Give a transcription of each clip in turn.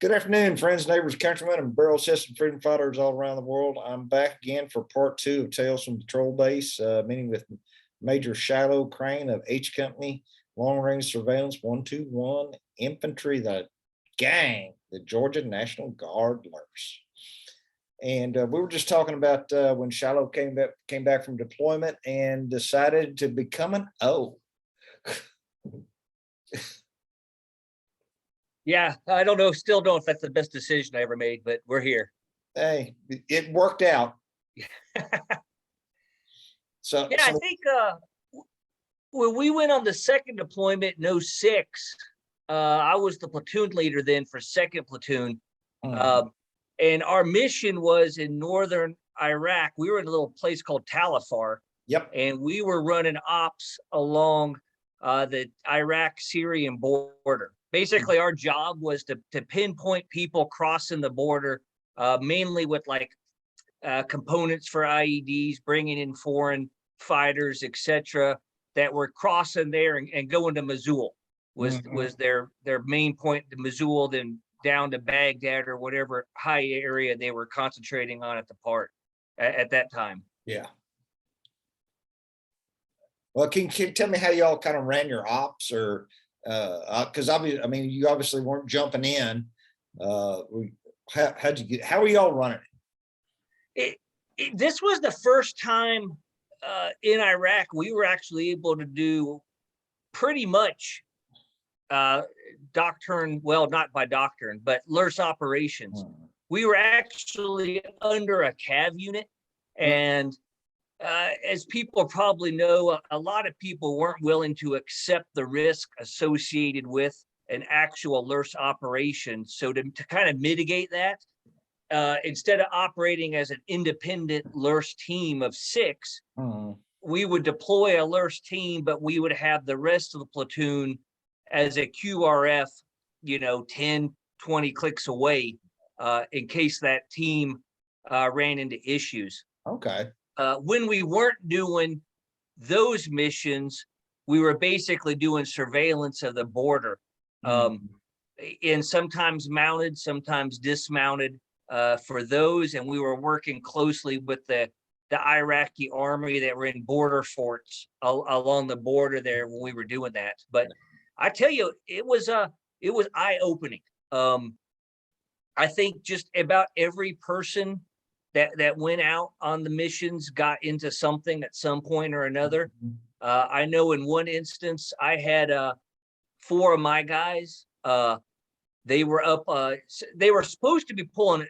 Good afternoon, friends, neighbors, countrymen, and barrel system freedom fighters all around the world. I'm back again for part two of Tales from Patrol Base, meeting with Major Shilo Crane of H Company, Long Range Surveillance 121 Infantry, the gang, the Georgia National Guard LRS. And we were just talking about when Shilo came back from deployment and decided to become an O. Yeah, I don't know. Still don't know if that's the best decision I ever made, but we're here. Hey, it worked out. So yeah, I think when we went on the second deployment in 06, I was the platoon leader then for second platoon. And our mission was in northern Iraq. We were in a little place called Talafar. Yep. And we were running ops along the Iraq-Syrian border. Basically, our job was to pinpoint people crossing the border, mainly with like components for IEDs, bringing in foreign fighters, etc., that were crossing there and going to Mosul was their main point to Mosul, then down to Baghdad or whatever high area they were concentrating on at that time. Yeah. Well, can you tell me how y'all kind of ran your ops, or because obviously, I mean, you obviously weren't jumping in. How are y'all running it? This was the first time in Iraq we were actually able to do pretty much doctrine, well, not by doctrine, but LRS operations. We were actually under a CAV unit, and as people probably know, a lot of people weren't willing to accept the risk associated with an actual LRS operation. So to kind of mitigate that, instead of operating as an independent LRS team of 6, we would deploy a LRS team, but we would have the rest of the platoon as a QRF, 10, 20 clicks away, in case that team ran into issues. Okay. When we weren't doing those missions, we were basically doing surveillance of the border, and sometimes mounted, sometimes dismounted for those. And we were working closely with the Iraqi army that were in border forts along the border there when we were doing that. But I tell you, it was eye-opening. I think just about every person that went out on the missions got into something at some point or another. I know in one instance, I had 4 of my guys. They were up. They were supposed to be pulling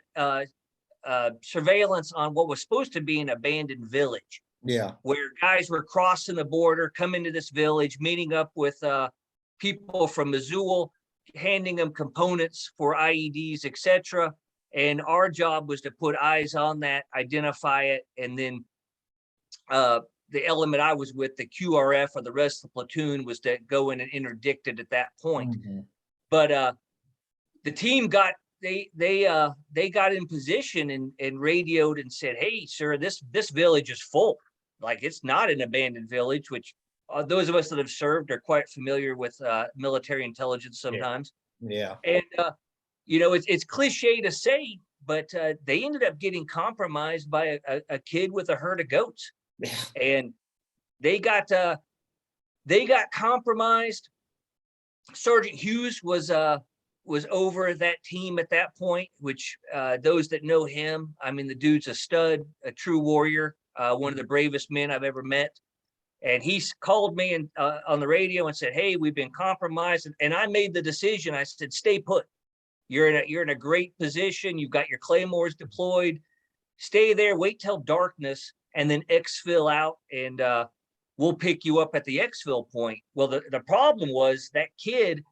surveillance on what was supposed to be an abandoned village. Yeah, where guys were crossing the border, coming to this village, meeting up with people from Mosul, handing them components for IEDs, etc. And our job was to put eyes on that, identify it, and then the element I was with, the QRF or the rest of the platoon, was to go in and interdict it at that point. But the team got they got in position and radioed and said, "Hey, sir, this village is full. Like, it's not an abandoned village," which those of us that have served are quite familiar with military intelligence sometimes. Yeah. And it's cliche to say, but they ended up getting compromised by a kid with a herd of goats. And they got compromised. Sergeant Hughes was over that team at that point, which those that know him, I mean, the dude's a stud, a true warrior, one of the bravest men I've ever met. And he called me on the radio and said, "Hey, we've been compromised." And I made the decision. I said, "Stay put. You're in a great position. You've got your claymores deployed. Stay there, wait till darkness, and then exfil out, and we'll pick you up at the exfil point." Well, the problem was that kid,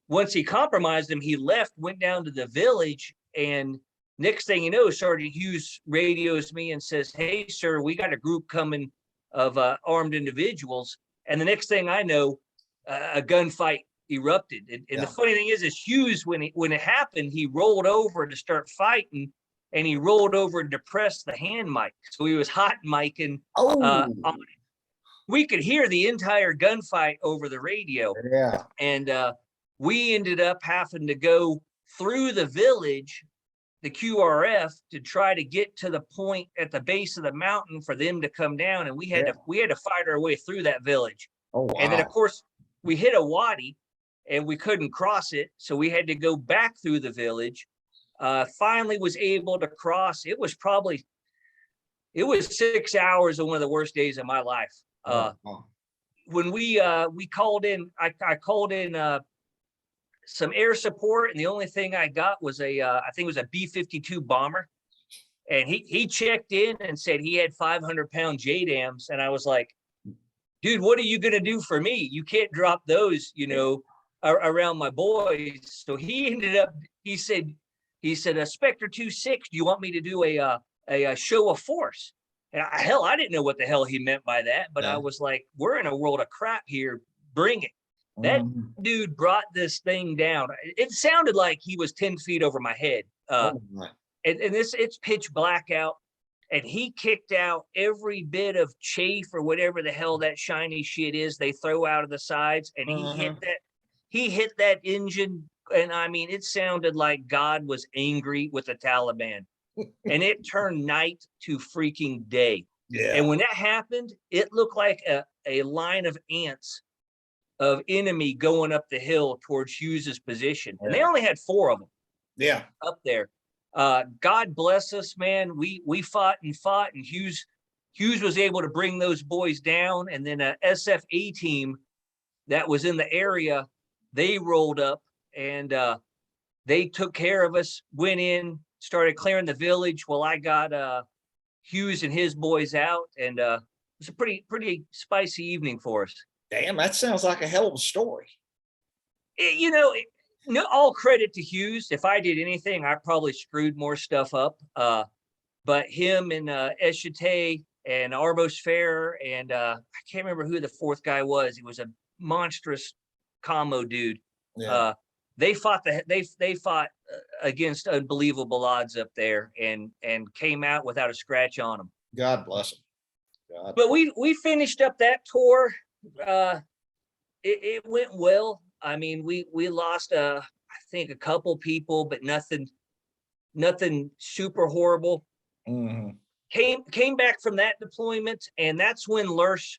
once he compromised him, he left, went down to the village, and next thing you know, Sergeant Hughes radios me and says, "Hey, sir, we got a group coming of armed individuals." And the next thing I know, a gunfight erupted. And the funny thing is Hughes, when it happened, he rolled over to start fighting, and he rolled over to press the hand mic. So he was hot micing on it. We could hear the entire gunfight over the radio. Yeah. And we ended up having to go through the village, the QRF, to try to get to the point at the base of the mountain for them to come down. And we had to fight our way through that village. Oh, wow. And then of course we hit a wadi and we couldn't cross it. So we had to go back through the village. Finally was able to cross. It was 6 hours of one of the worst days of my life. When we called in, I called in some air support, and the only thing I got was I think it was a B-52 bomber, and he checked in and said he had 500-pound JDAMs, and I was like, dude, what are you gonna do for me? You can't drop those, around my boys. So he ended up, he said, Spectre 2-6, do you want me to do a show of force? And I didn't know what the hell he meant by that, but I was like, we're in a world of crap here. Bring it. That dude brought this thing down. It sounded like he was 10 feet over my head. And it's pitch black out. And he kicked out every bit of chafe or whatever the hell that shiny shit is they throw out of the sides. And he hit that engine. And I mean, it sounded like God was angry with the Taliban. And it turned night to freaking day. Yeah. And when that happened, it looked like a line of ants of enemy going up the hill towards Hughes's position. And they only had 4 of them. Yeah. Up there. God bless us, man. We fought, and Hughes was able to bring those boys down. And then a SFA team that was in the area, they rolled up and they took care of us, went in, started clearing the village while I got Hughes and his boys out. And it was a pretty spicy evening for us. Damn, that sounds like a hell of a story. All credit to Hughes. If I did anything, I probably screwed more stuff up. But him and Eshite and Arbos Fair and I can't remember who the 4th guy was. He was a monstrous commo dude. Yeah. They fought against unbelievable odds up there and came out without a scratch on them. God bless them. But we finished up that tour. It went well. I mean, we lost I think a couple people, but nothing super horrible. Mm-hmm. Came back from that deployment, and that's when LRS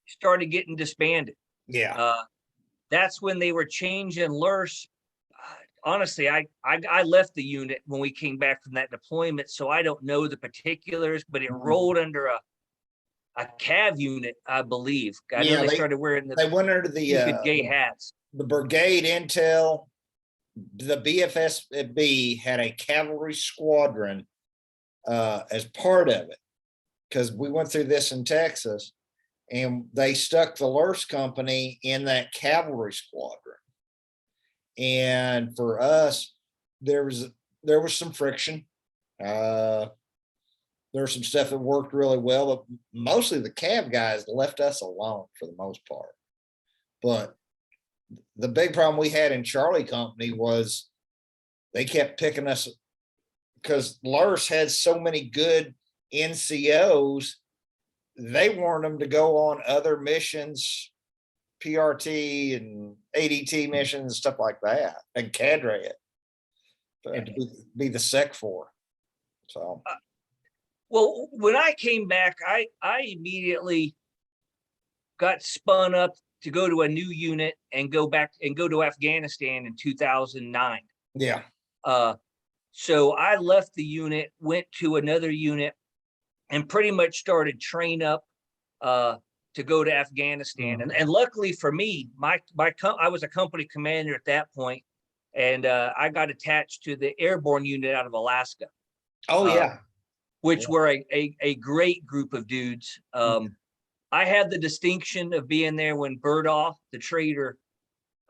started getting disbanded. Yeah. That's when they were changing LRS. Honestly, I left the unit when we came back from that deployment, so I don't know the particulars, but it rolled under a CAV unit, I believe. I know they started wearing they went under the gay hats. The brigade intel, the BFSB had a cavalry squadron as part of it, because we went through this in Texas, and they stuck the LRS company in that cavalry squadron. And for us, there was some friction. There's some stuff that worked really well, but mostly the CAV guys left us alone for the most part. But the big problem we had in Charlie Company was they kept picking us because LRS had so many good NCOs. They wanted them to go on other missions, PRT and ADT missions and stuff like that, and cadre it, and to be the sec for. So. Well, when I came back, I immediately got spun up to go to a new unit and go to Afghanistan in 2009. Yeah. So I left the unit, went to another unit, and pretty much started train up to go to Afghanistan. Mm-hmm. And luckily for me, I was a company commander at that point, and I got attached to the airborne unit out of Alaska. Oh yeah. Which were a great group of dudes. I had the distinction of being there when Burdoff, the traitor,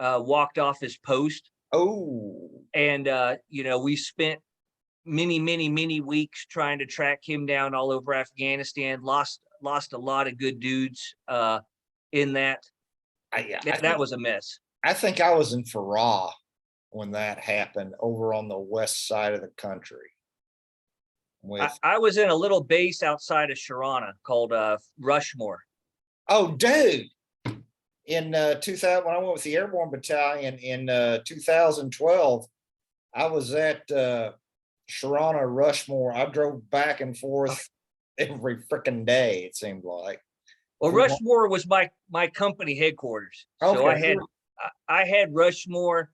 walked off his post. Oh. And, we spent many weeks trying to track him down all over Afghanistan, lost a lot of good dudes in that. That was a mess. I think I was in Farah when that happened over on the west side of the country. I was in a little base outside of Sharana called Rushmore. Oh, dude. in 2000, when I went with the Airborne Battalion in 2012, I was at Sharona Rushmore. I drove back and forth every freaking day, it seemed like. Well, Rushmore was my company headquarters. So Okay. I had Rushmore,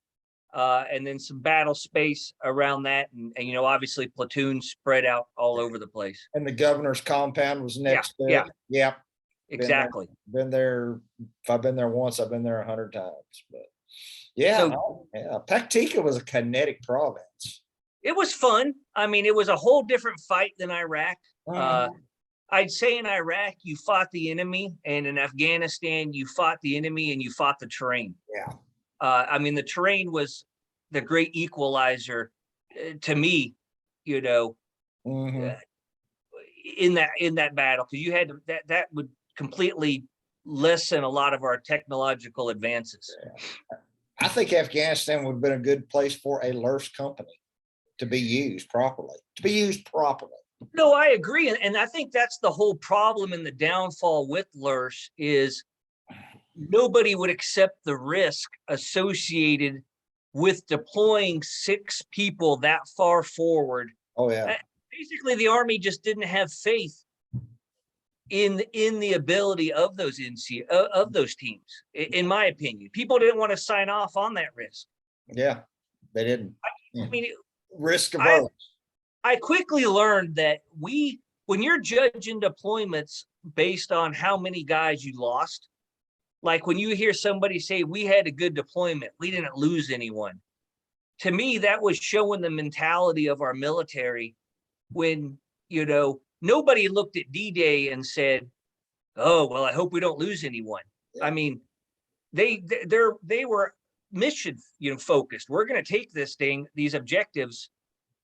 and then some battle space around that, and you know, obviously platoons spread out all over the place. And the governor's compound was Yeah, next to yeah, it. Yep. exactly. Been there. If I've been there once, I've been there 100 times. But yeah, So yeah. Paktika was a kinetic province. it was fun. I mean, it was a whole different fight than Iraq. Mhm. I'd say in Iraq, you fought the enemy, and in Afghanistan, you fought the enemy and you fought the terrain. Yeah. I mean, the terrain was the great equalizer to me, you know, Mhm. uh, in that battle, because you had to, that would completely lessen a lot of our technological advances. I think Afghanistan would have been a good place for a LRS company to be used properly. To be used properly. No, I agree, and I think that's the whole problem and the downfall with LRS is nobody would accept the risk associated with deploying 6 people that far forward. Oh yeah. Basically, the Army just didn't have faith in the ability of those of those teams. In my opinion, people didn't want to sign off on that risk. Yeah. They didn't. I mean, Risk I averse. I quickly learned that when you're judging deployments based on how many guys you lost, like when you hear somebody say we had a good deployment, we didn't lose anyone. To me, that was showing the mentality of our military when, you know, nobody looked at D-Day and said, "Oh, well, I hope we don't lose anyone." I mean, they were mission, you know, focused. We're going to take these objectives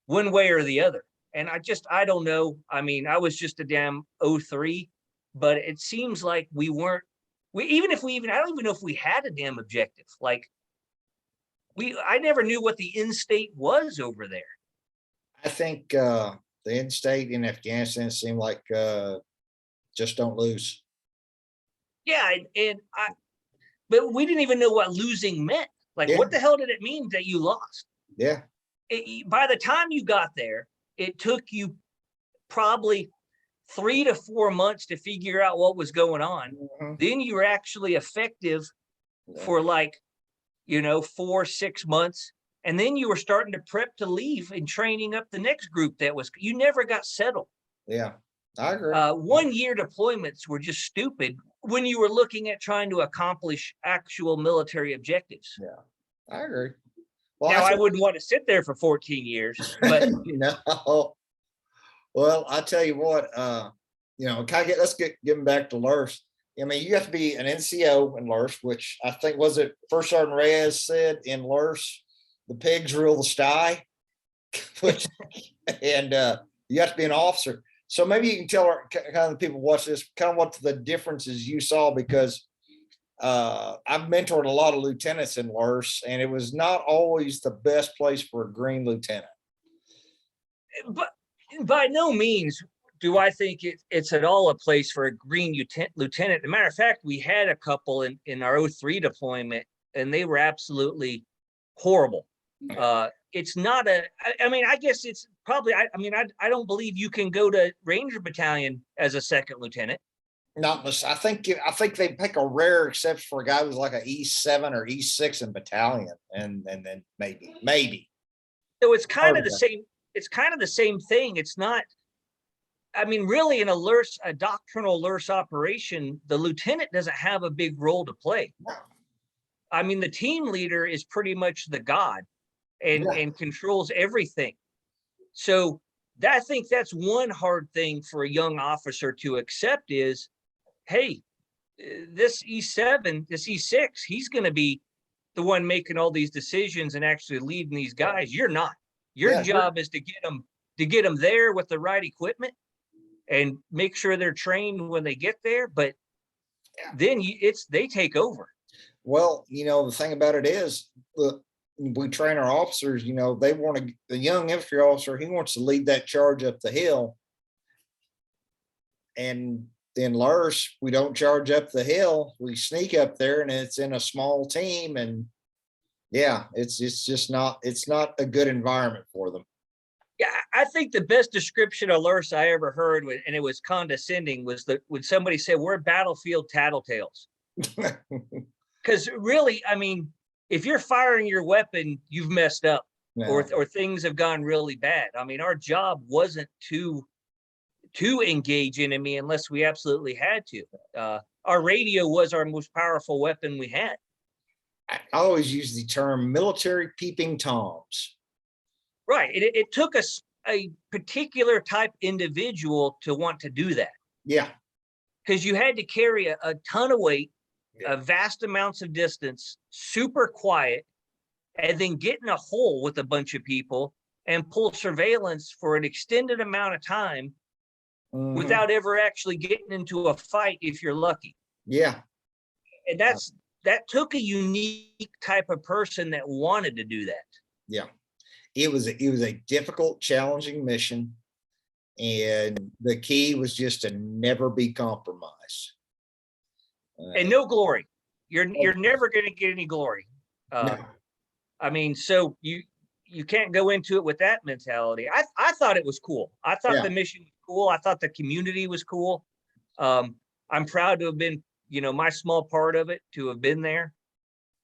one way or the other. And I don't know. I mean, I was just a damn 03, but it seems like we weren't, even if I don't even know if we had a damn objective. Like I never knew what the in state was over there. I think the in state in Afghanistan seemed like just don't lose. Yeah. But we didn't even know what losing meant. Like, Yeah. what the hell did it mean that you lost? Yeah. By the time you got there, it took you probably 3 to 4 months to figure out what was going on. Mhm. Then you were actually effective for like, you know, 4-6 months. And then you were starting to prep to leave and training up the next group you never got settled. Yeah, I agree. 1 year deployments were just stupid when you were looking at trying to accomplish actual military objectives. Yeah, I agree. Well, now, I wouldn't want to sit there for 14 years, but no. Well, I tell you what, you know, let's get back to LRS. I mean, you have to be an NCO in LRS, which I think was it First Sergeant Reyes said in LRS, the pigs rule the sty, which, and you have to be an officer. So maybe you can tell kind of the people watch this kind of what the differences you saw, because I've mentored a lot of lieutenants in LRS, and it was not always the best place for a green lieutenant. But by no means do I think it's at all a place for a green lieutenant. As a matter of fact, we had a couple in our 03 deployment, and they were absolutely horrible. It's not I mean, I guess it's probably, I mean, I don't believe you can go to Ranger Battalion as a second lieutenant. Not much. I think they pick a rare exception for a guy who's like an E7 or E6 in battalion, and then maybe. So it's kind of the same. It's kind of the same thing. It's not. I mean, really, in a doctrinal LRS operation, the lieutenant doesn't have a big role to play. I mean, the team leader is pretty much the god, and controls everything. So I think that's one hard thing for a young officer to accept is, hey, this E7, this E6, he's going to be the one making all these decisions and actually leading these guys. You're not. Your job is to get them there with the right equipment and make sure they're trained when they get there. But then they take over. Well, you know, the thing about it is, we train our officers, you know, they want to, the young infantry officer, he wants to lead that charge up the hill. And in LRS, we don't charge up the hill. We sneak up there, and it's in a small team. And yeah, it's just not, it's not a good environment for them. Yeah, I think the best description of LRS I ever heard, and it was condescending, was that when somebody said we're battlefield tattletales. Because really, I mean, if you're firing your weapon, you've messed up, or things have gone really bad. I mean, our job wasn't to engage enemy unless we absolutely had to. Our radio was our most powerful weapon we had. I always use the term military peeping toms. Right. It took us a particular type individual to want to do that. Yeah. Because you had to carry a ton of weight, vast amounts of distance, super quiet, and then get in a hole with a bunch of people and pull surveillance for an extended amount of time without ever actually getting into a fight if you're lucky. Yeah. And that took a unique type of person that wanted to do that. Yeah. It was a difficult, challenging mission. And the key was just to never be compromised. And no glory. You're never going to get any glory. No. I mean, so you can't go into it with that mentality. I thought it was cool. I thought the mission was cool. I thought the community was cool. I'm proud to have been, my small part of it, to have been there.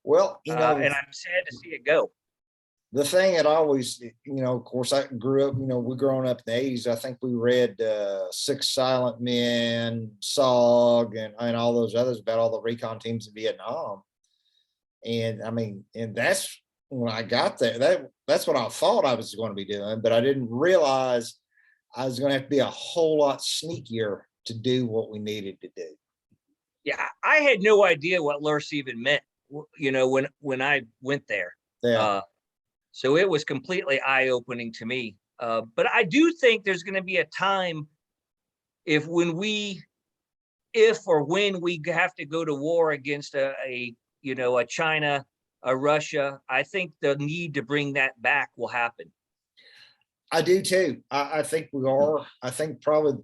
Well, and I'm sad to see it go. The thing that always, of course, I grew up, we growing up in the 80s, I think we read Six Silent Men, SOG, and all those others about all the recon teams in Vietnam. And I mean, and that's when I got there, that's what I thought I was going to be doing, but I didn't realize I was going to have to be a whole lot sneakier to do what we needed to do. Yeah, I had no idea what LRS even meant, when I went there. Yeah. So it was completely eye-opening to me. But I do think there's going to be a time when we have to go to war against a China, a Russia. I think the need to bring that back will happen. I do too. I think we are. I think probably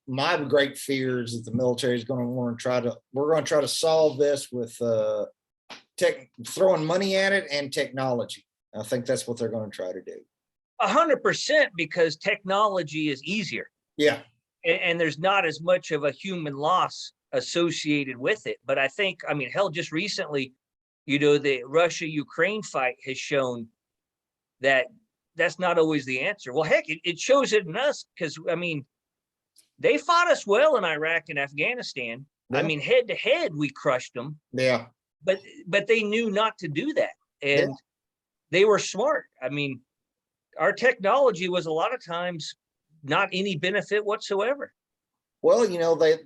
my great fear is that the military is going to want to we're going to try to solve this with throwing money at it and technology. I think that's what they're going to try to do. 100%, because technology is easier. Yeah. And there's not as much of a human loss associated with it. But I think, hell, just recently, the Russia-Ukraine fight has shown that that's not always the answer. Well, heck, it shows it in us, because, they fought us well in Iraq and Afghanistan. Yeah. Head to head, we crushed them. Yeah. But they knew not to do that. And they were smart. Our technology was a lot of times not any benefit whatsoever. Well,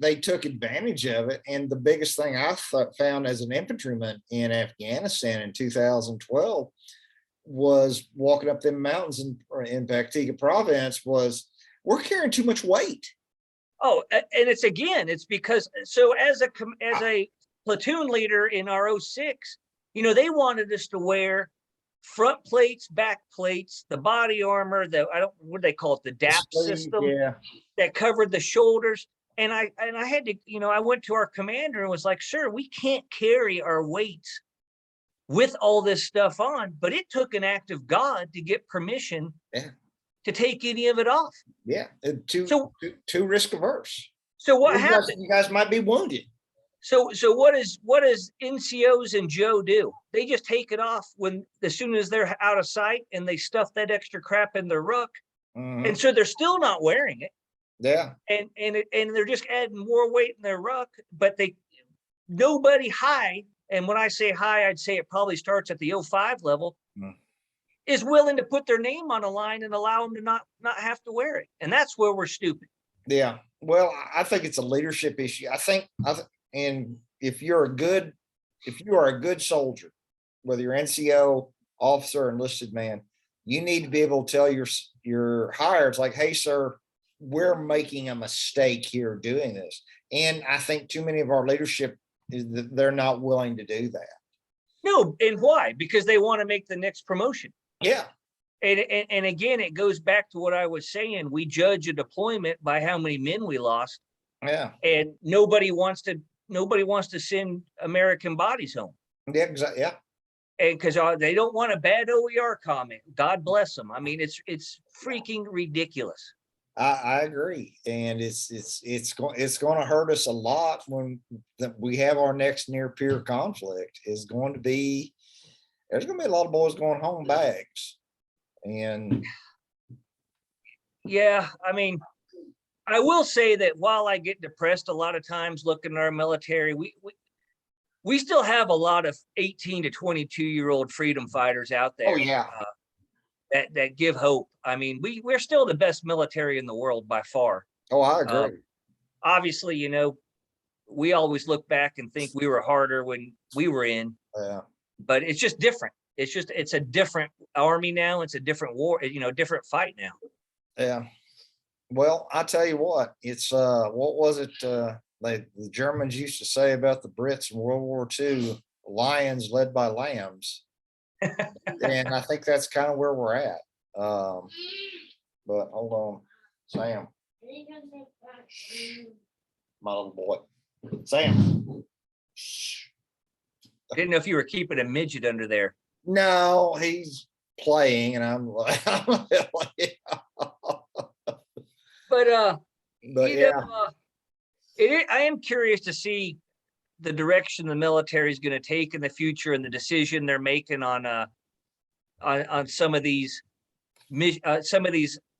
they took advantage of it. And the biggest thing I found as an infantryman in Afghanistan in 2012 was walking up them mountains in Paktika province was we're carrying too much weight. Oh, and it's because, so as a platoon leader in our 06, they wanted us to wear front plates, back plates, the body armor, what do they call it? The DAP system that covered the shoulders. And I had to, I went to our commander and was like, sir, we can't carry our weights with all this stuff on, but it took an act of God to get permission to take any of it off. Yeah. Too risk averse. So what happened? You guys might be wounded. So what does NCOs and Joe do? They just take it off as soon as they're out of sight, and they stuff that extra crap in their ruck. And so they're still not wearing it. Yeah. And they're just adding more weight in their ruck, but nobody high, and when I say high, I'd say it probably starts at the 05 level, is willing to put their name on a line and allow them to not have to wear it. And that's where we're stupid. Yeah. Well, I think it's a leadership issue. And if you are a good soldier, whether you're NCO, officer, enlisted man, you need to be able to tell your higher, it's like, hey, sir, we're making a mistake here doing this. And I think too many of our leadership is that they're not willing to do that. No, and why? Because they want to make the next promotion. Yeah. And again, it goes back to what I was saying. We judge a deployment by how many men we lost. Yeah. and nobody wants to send American bodies home. Yeah. Exactly. Yeah. And because they don't want a bad OER comment. God bless them. I mean, it's freaking ridiculous. I agree, and it's going to hurt us a lot when we have our next near peer conflict. Is going to be There's going to be a lot of boys going home bags, and Yeah, I mean, I will say that while I get depressed a lot of times looking at our military, we still have a lot of 18 to 22-year-old freedom fighters out there. oh yeah, That give hope. I mean, we're still the best military in the world by far. oh I agree. Obviously, we always look back and think we were harder when we were in, Yeah, but it's just different. It's a different army now. It's a different war, different fight now. yeah. Well, I tell you what, it's what was it? Like the Germans used to say about the Brits in World War II, lions led by lambs. And I think that's kind of where we're at. But hold on, Sam, my little boy, Sam. Shh. Didn't know if you were keeping a midget under there. No, he's playing, and I'm like, But but yeah, I am curious to see the direction the military is going to take in the future and the decision they're making on some of these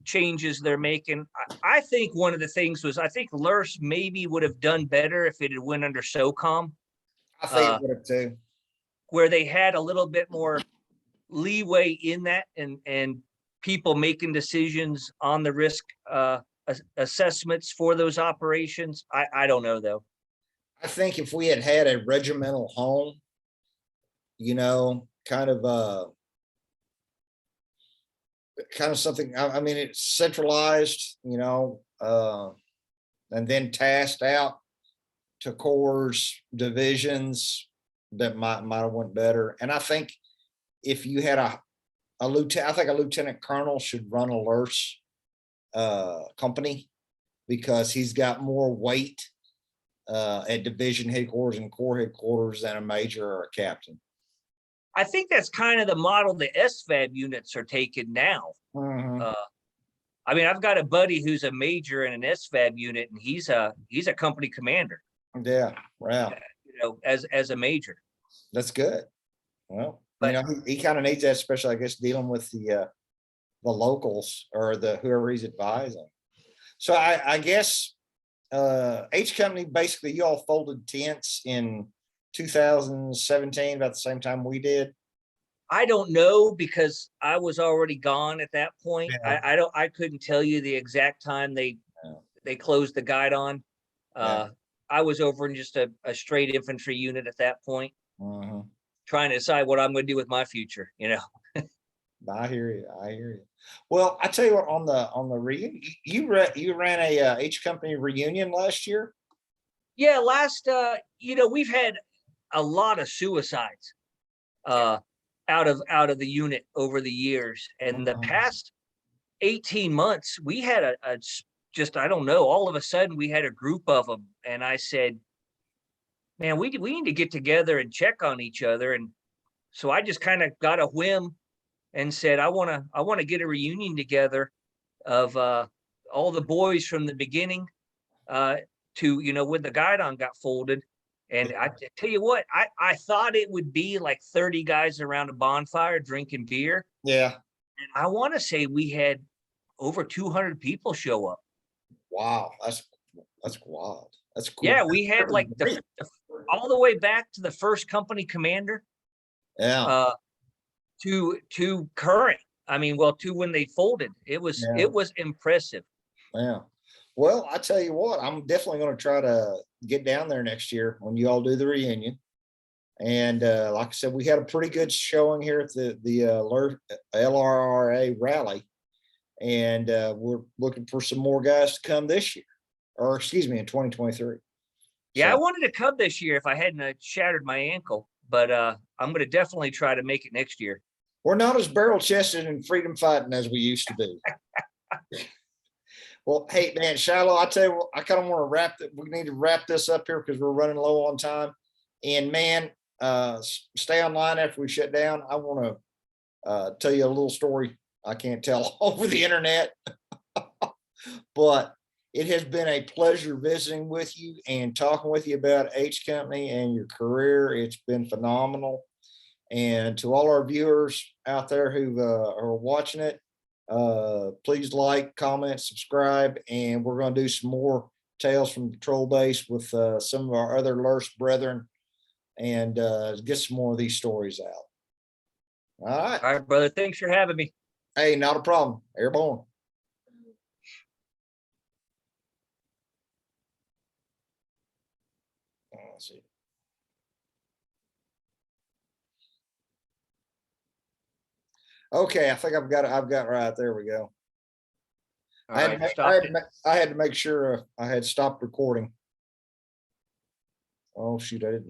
changes they're making. I think one of the things was I think LRS maybe would have done better if it had went under SOCOM, I think it would have too. where they had a little bit more leeway in that and people making decisions on the risk assessments for those operations. I don't know though. I think if we had had a regimental home, kind of something. I mean, it's centralized, and then tasked out to corps, divisions, that might have went better. And I think if you had a lieutenant, I think a lieutenant colonel should run a LRS company, because he's got more weight at division headquarters and corps headquarters than a major or a captain. I think that's kind of the model the SFAB units are taking now. Mhm. I mean, I've got a buddy who's a major in an SFAB unit, and he's a company commander. Yeah, wow, As a major. that's good. Well, But he kind of needs that, especially I guess dealing with the locals or the whoever he's advising. So I guess H Company, basically you all folded tents in 2017 about the same time we did. I don't know because I was already gone at that point. Yeah. I couldn't tell you the exact time they closed the guide on. Yeah. I was over in just a straight infantry unit at that point, Mhm. trying to decide what I'm going to do with my future. I hear you. I hear you. Well, I tell you what, on the reunion, you ran a H Company reunion last year. Yeah, we've had a lot of suicides out of the unit over the years, and the past 18 months we had a just, I don't know, all of a sudden we had a group of them, and I said, man, we need to get together and check on each other. And so I just kind of got a whim and said, I want to get a reunion together of all the boys from the beginning to when the guidon got folded. And I tell you what, I thought it would be like 30 guys around a bonfire drinking beer. Yeah. And I want to say we had over 200 people show up. Wow, that's wild. That's cool. Yeah, we had like all the way back to the first company commander. Yeah. To current. I mean, well, to when they folded. It was impressive. Yeah. Well, I tell you what, I'm definitely going to try to get down there next year when you all do the reunion. And like I said, we had a pretty good showing here at the LRRA rally, and we're looking for some more guys to come this year, or excuse me, in 2023. Yeah, So, I wanted to come this year if I hadn't shattered my ankle, but I'm going to definitely try to make it next year. we're not as barrel chested and freedom fighting as we used to be. Well, hey, man, Shiloh, I tell you what, I kind of want to we need to wrap this up here because we're running low on time. And man, stay online after we shut down. I want to tell you a little story I can't tell over the internet, but it has been a pleasure visiting with you and talking with you about H Company and your career. It's been phenomenal. And to all our viewers out there who are watching it, please like, comment, subscribe, and we're going to do some more Tales from Patrol Base with some of our other LRS brethren and get some more of these stories out. All right. All right, brother. Thanks for having me. Hey, not a problem. Airborne. Let's see. Okay, I think I've got right. There we go. All right, stop it. I had to make sure I had stopped recording. Oh shoot, I didn't.